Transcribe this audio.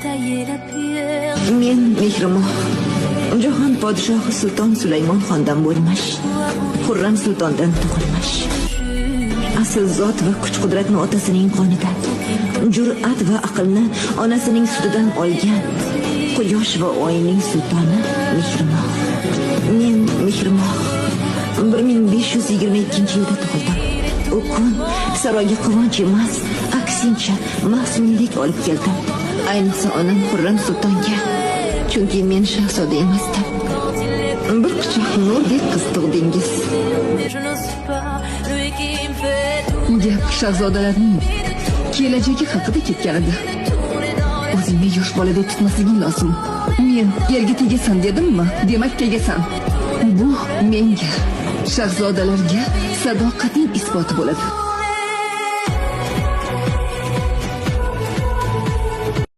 Men Mehrimon, jahon podshohi sulton Sulaymon xondan bo'lmish, Xurram sultondan tug'ilmish. Asl zot va kuch-qudratni otasining qonidan, jur'at va aqlni onasining sutidan olgan quyosh va oyning sultoni Mehrimon. Men Mehrimon 1522-yilda tug'ildim. U kun saroyga quvonch emas, aksincha mahzunlik olib keldim. Ayniqsa onam Xurram sultonga, chunki men shahzoda emasdim. Bir quchoq nurdek qiz tug'dingiz. Gap shahzodalarning kelajagi haqida ketgan edi. O'zingni yosh boladek tutmasliging lozim. Men yerga tegasan dedimmi? Demak tegasan. Bu menga, shahzodalarga sadoqatning isboti bo'ladi.